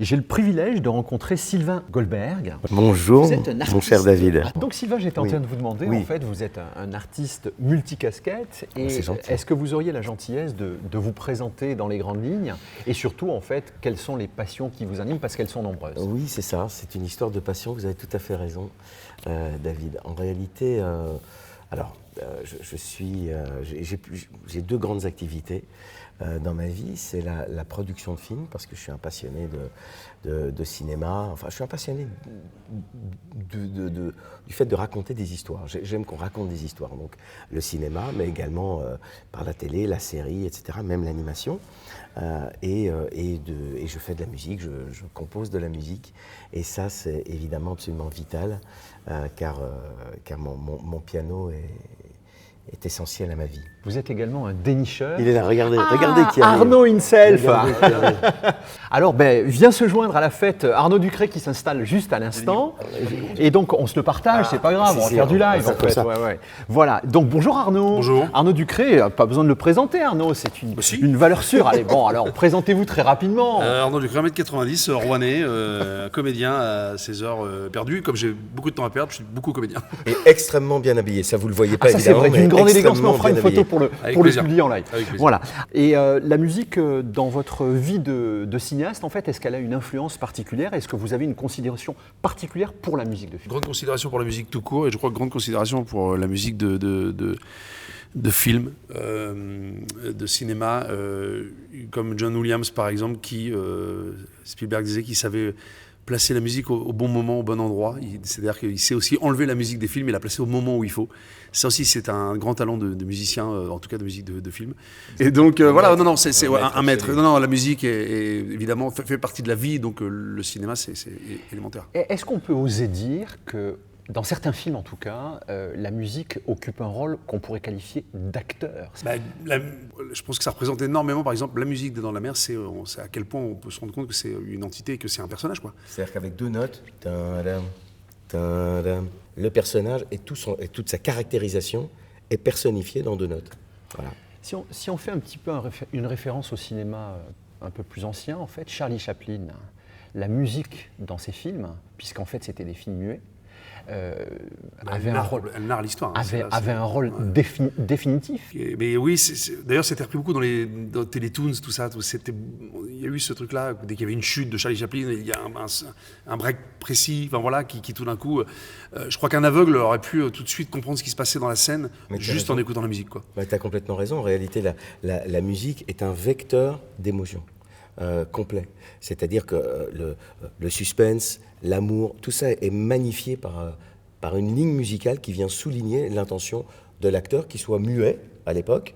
J'ai le privilège de rencontrer Sylvain Goldberg. Bonjour, Vous êtes un artiste. mon cher David. Donc Sylvain, j'étais en train de vous demander, en fait, vous êtes un artiste multicasquette. Et C'est gentil. est-ce que vous auriez la gentillesse de vous présenter dans les grandes lignes? Et surtout, en fait, quelles sont les passions qui vous animent, parce qu'elles sont nombreuses? Oui, c'est ça, c'est une histoire de passion, vous avez tout à fait raison, David. En réalité, j'ai deux grandes activités dans ma vie. C'est la production de films, parce que je suis un passionné de cinéma. Enfin, je suis un passionné du fait de raconter des histoires. J'aime qu'on raconte des histoires. Donc, le cinéma, mais également par la télé, la série, etc., même l'animation. Et je fais de la musique, je compose de la musique. Et ça, c'est évidemment absolument vital, car mon piano est essentiel à ma vie. Vous êtes également un dénicheur. Il est là, regardez qui arrive. Arnaud himself. Regardez qui arrive. Alors, vient se joindre à la fête Arnaud Ducré qui s'installe juste à l'instant. Et donc, on se le partage, c'est pas grave, on va faire du live en fait. Ouais. Voilà, donc bonjour Arnaud. Bonjour. Arnaud Ducré, pas besoin de le présenter Arnaud, c'est une valeur sûre. Allez, bon, alors présentez-vous très rapidement. Arnaud Ducré, 1m90, rouennais, comédien à ses heures perdues. Comme j'ai beaucoup de temps à perdre, je suis beaucoup comédien. Et extrêmement bien habillé, ça vous le voyez pas Ça c'est évidemment. vrai, d'une grande élégance, mais on fera une extrêmement photo bien pour le publier en live. Avec plaisir. Voilà. Et la musique, dans votre vie de cinéaste, en fait, est-ce qu'elle a une influence particulière? Est-ce que vous avez une considération particulière pour la musique de film? Grande considération pour la musique tout court, et je crois grande considération pour la musique de films, de cinéma, comme John Williams par exemple, qui, Spielberg disait qu'il savait placer la musique au bon moment, au bon endroit. C'est-à-dire qu'il sait aussi enlever la musique des films et la placer au moment où il faut. Ça aussi, c'est un grand talent de musicien, en tout cas de musique de film. Et donc, voilà, c'est un maître. Non, la musique, évidemment, fait partie de la vie, donc le cinéma, c'est élémentaire. Est-ce qu'on peut oser dire que, dans certains films en tout cas, la musique occupe un rôle qu'on pourrait qualifier d'acteur? Je pense que ça représente énormément, par exemple, la musique de Dans la mer, c'est à quel point on peut se rendre compte que c'est une entité et que c'est un personnage, quoi. C'est-à-dire qu'avec deux notes, tadam, tadam, le personnage et toute sa caractérisation est personnifiée dans deux notes. Voilà. Si on fait un petit peu une référence au cinéma un peu plus ancien, en fait, Charlie Chaplin, la musique dans ses films, puisqu'en fait c'était des films muets, avait un rôle. Elle narre l'histoire. Avait un rôle définitif. Mais oui, d'ailleurs, c'était repris beaucoup dans Télétoons, tout ça. Il y a eu ce truc-là, dès qu'il y avait une chute de Charlie Chaplin, il y a un break précis, enfin voilà, qui tout d'un coup. Je crois qu'un aveugle aurait pu tout de suite comprendre ce qui se passait dans la scène, juste en écoutant la musique, quoi. Tu as complètement raison. En réalité, la musique est un vecteur d'émotion. Complet. C'est-à-dire que le suspense, l'amour, tout ça est magnifié par une ligne musicale qui vient souligner l'intention de l'acteur, qui soit muet à l'époque,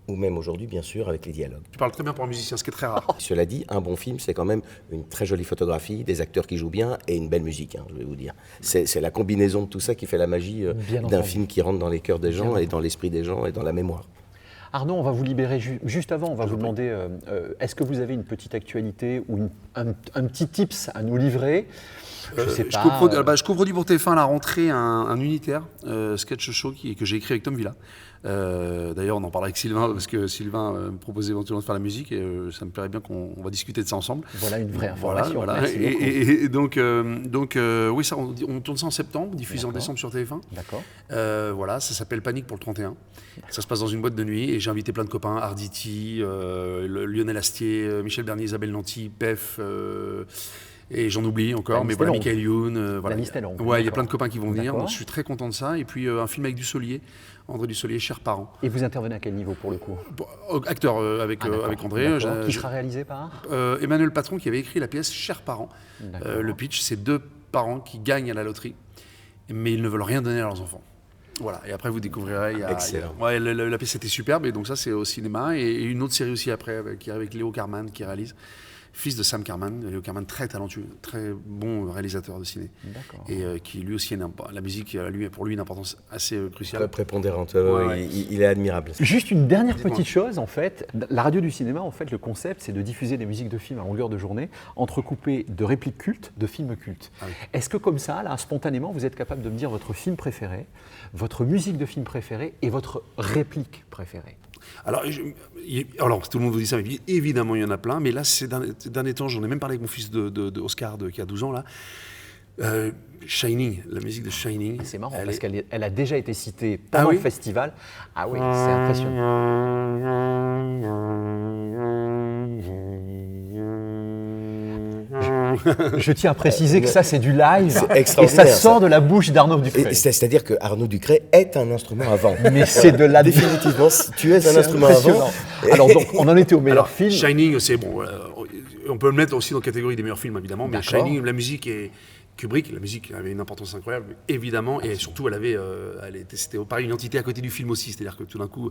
ou même aujourd'hui, bien sûr, avec les dialogues. Tu parles très bien pour un musicien, ce qui est très rare. Cela dit, un bon film, c'est quand même une très jolie photographie, des acteurs qui jouent bien et une belle musique, je vais vous dire. C'est la combinaison de tout ça qui fait la magie d'un film qui rentre dans les cœurs des gens et dans l'esprit des gens et dans la mémoire. Arnaud, on va vous libérer juste avant, on va vous demander, est-ce que vous avez une petite actualité ou un petit tips à nous livrer? Je coproduis pour TF1 à la rentrée un unitaire, sketch show que j'ai écrit avec Tom Villa. D'ailleurs, on en parlera avec Sylvain, parce que Sylvain me proposait éventuellement de faire la musique, et ça me plairait bien qu'on va discuter de ça ensemble. Voilà une vraie information. Voilà. Et donc, oui, ça, on tourne ça en septembre, diffusé en décembre sur TF1. D'accord. Voilà, ça s'appelle Panique pour le 31. Ça se passe dans une boîte de nuit, et j'ai invité plein de copains, Arditi, Lionel Astier, Michel Bernier, Isabelle Nanty, Pef... et j'en oublie encore, mais voilà, Michael Youn, voilà. La liste est longue. Ouais, il y a plein de copains qui vont venir, donc je suis très content de ça. Et puis un film avec Dussolier, André Dussolier, Chers parents. Et vous intervenez à quel niveau pour le coup? Acteur avec André. Qui sera réalisé par Emmanuel Patron, qui avait écrit la pièce Chers parents. Le pitch, c'est deux parents qui gagnent à la loterie, mais ils ne veulent rien donner à leurs enfants. Voilà, et après vous découvrirez. Excellent. La pièce était superbe, et donc ça c'est au cinéma. Et une autre série aussi après, qui est avec Léo Carman qui réalise. Fils de Sam Carman, Léo Carman, très talentueux, très bon réalisateur de ciné. Et qui lui aussi, la musique a pour lui une importance assez cruciale. Très prépondérante, il est admirable. Juste une dernière petite chose, en fait. La radio du cinéma, en fait, le concept, c'est de diffuser des musiques de films à longueur de journée, entrecoupées de répliques cultes, de films cultes. Ah oui. Est-ce que comme ça, là, spontanément, vous êtes capable de me dire votre film préféré, votre musique de film préférée et votre réplique préférée? Alors, alors, tout le monde vous dit ça, mais évidemment, il y en a plein. Mais là, ces derniers temps, j'en ai même parlé avec mon fils de Oscar, qui a 12 ans, là. Shining, la musique de Shining. C'est marrant, parce qu'elle a déjà été citée pendant le festival. Ah oui, c'est impressionnant. Je tiens à préciser que ça, c'est du live, et ça sort de la bouche d'Arnaud Ducré. C'est-à-dire que Arnaud Ducré est un instrument à vent. Mais c'est de la... Définitivement, tu es un instrument à vent. Alors donc, on en était au meilleur film. Shining, c'est bon, on peut le mettre aussi dans la catégorie des meilleurs films, évidemment, mais Shining, la musique est... Kubrick, la musique avait une importance incroyable, évidemment, et surtout, c'était pareil, une entité à côté du film aussi, c'est-à-dire que tout d'un coup...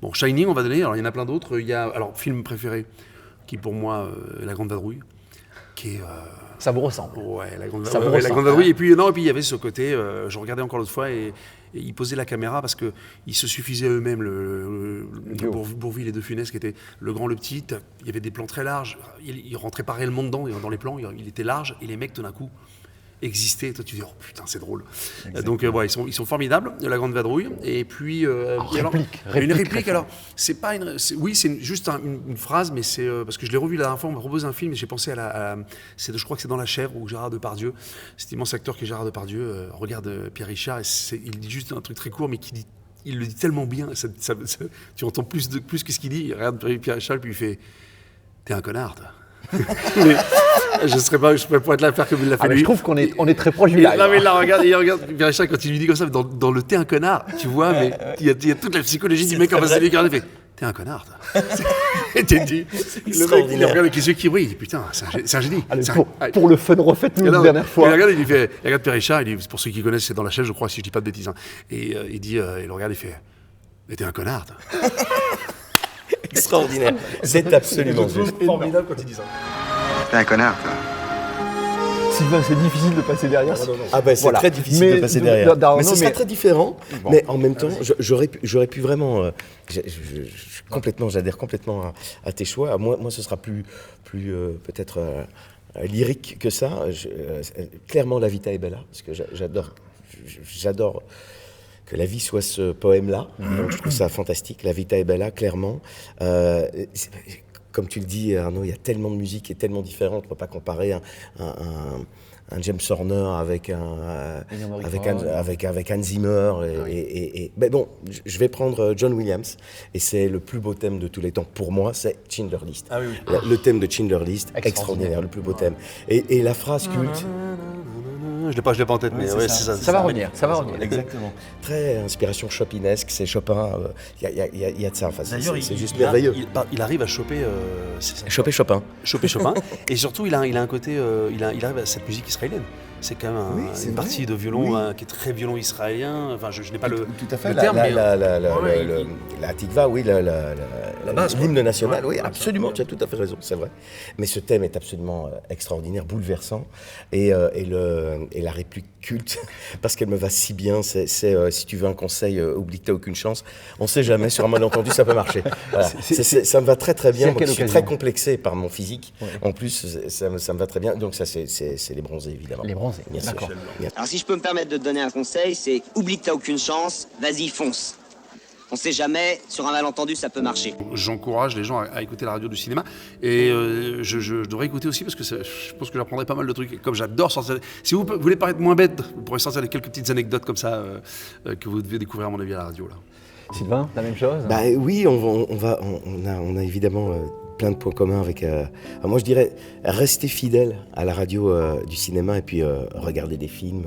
Bon, Shining, on va donner, alors il y en a plein d'autres. Il y a, alors, film préféré, qui pour moi, La Grande Vadrouille, qui est... Ça vous ressemble. Ouais, La Grande Vadrouille. Et puis il y avait ce côté, je regardais encore l'autre fois, et ils posaient la caméra parce qu'ils se suffisaient eux-mêmes, Bourvil et De Funès, qui étaient le grand, le petit. Il y avait des plans très larges, il rentrait pas réellement dedans, dans les plans, il était large, et les mecs, tout d'un coup, exister, et toi tu dis, oh putain, c'est drôle. Donc ils sont formidables, La Grande Vadrouille. Et puis une réplique, alors c'est pas c'est juste une phrase, mais c'est parce que je l'ai revu la dernière fois, on m'a proposé un film et j'ai pensé je crois que c'est dans La Chèvre, où Gérard Depardieu, cet immense acteur qui est Gérard Depardieu, regarde Pierre Richard, et il dit juste un truc très court, mais il le dit tellement bien, tu entends plus que ce qu'il dit. Il regarde Pierre Richard, puis il fait, t'es un connard, toi. Mais, je pourrais pas être là à faire comme il l'a fait lui. Je trouve qu'on est très proche du live. Non, mais là, regarde Pierre Richard, quand il lui dit comme ça, dans le t'es un connard, tu vois, mais il y a toute la psychologie du mec en face de lui qui regarde et fait, t'es un connard, toi. Et t'es dit, le mec, il regarde avec les yeux qui brillent, il dit, putain, c'est un génie. Allez, pour le fun, refaites-nous une dernière fois. Il regarde Pierre Richard, il dit, pour ceux qui connaissent, c'est dans La Chèvre, je crois, si je dis pas de bêtises. Hein. Et il le regarde, il fait, mais t'es un connard, toi. Extraordinaire. C'est absolument formidable quand il dit ça. T'es un connard, toi. Sylvain, c'est difficile de passer derrière. C'est très difficile de passer derrière. Mais ce sera très différent. Bon. Mais en même temps, j'aurais pu vraiment... j'adhère complètement à tes choix. Moi, ce sera plus peut-être lyrique que ça. Clairement, La Vita è Bella, parce que j'adore que la vie soit ce poème-là. Donc je trouve ça fantastique. La Vita è Bella, clairement. Comme tu le dis, Arnaud, il y a tellement de musique et tellement différente. On ne peut pas comparer un James Horner avec Hans Zimmer. Mais bon, je vais prendre John Williams. Et c'est le plus beau thème de tous les temps. Pour moi, c'est Schindler's List. Ah, oui. Le thème de Schindler's List, extraordinaire, le plus beau thème. Et la phrase culte... Je l'ai pas en tête, mais ouais, c'est ça. Ça va revenir. Exactement. Très inspiration chopinesque, c'est Chopin. Il y a de ça. Enfin, c'est juste merveilleux. Il arrive à choper. Choper Chopin. Et surtout, il a un côté. Il arrive à cette musique israélienne. C'est quand même une partie de violon qui est très violon israélien. Enfin, je n'ai pas le terme. La Tikva, oui, la base, l'hymne national, oui, absolument, tu as tout à fait raison, c'est vrai. Mais ce thème est absolument extraordinaire, bouleversant, et la réplique culte, parce qu'elle me va si bien, c'est si tu veux un conseil, oublie que t'as aucune chance. On ne sait jamais, sur un malentendu, ça peut marcher. Voilà. Ça me va très très bien. Moi, je suis très complexé par mon physique. Ouais. En plus, ça me va très bien. Donc ça, c'est les bronzés, évidemment. Les bronzés, d'accord. Alors si je peux me permettre de te donner un conseil, c'est oublie que t'as aucune chance, vas-y, fonce. On sait jamais, sur un malentendu, ça peut marcher. J'encourage les gens à écouter la radio du cinéma. Et je devrais écouter aussi parce que je pense que j'apprendrai pas mal de trucs. Comme j'adore sortir... Si vous voulez paraître moins bête, vous pourrez sortir quelques petites anecdotes comme ça que vous devez découvrir à mon avis à la radio. Là. Sylvain, la même chose? Oui, on a évidemment... plein de points communs avec... moi, je dirais, rester fidèle à la radio du cinéma et puis regarder des films,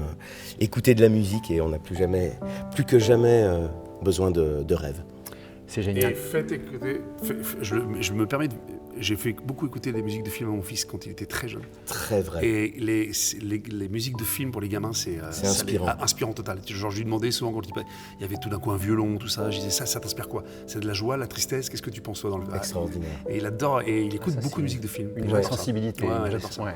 écouter de la musique et on n'a plus que jamais besoin de rêve. C'est génial. Et faites écouter... je me permets de... J'ai fait beaucoup écouter des musiques de films à mon fils quand il était très jeune. Très vrai. Et les musiques de films pour les gamins, c'est inspirant. Inspirant total. Genre, je lui demandais souvent quand il y avait tout d'un coup un violon, tout ça. Je disais, ça t'inspire quoi? C'est de la joie, la tristesse? Qu'est-ce que tu penses toi dans le... Extraordinaire. Et il adore, et il écoute beaucoup de musique de films. Une vraie sensibilité. Ouais, j'adore ça. Ouais.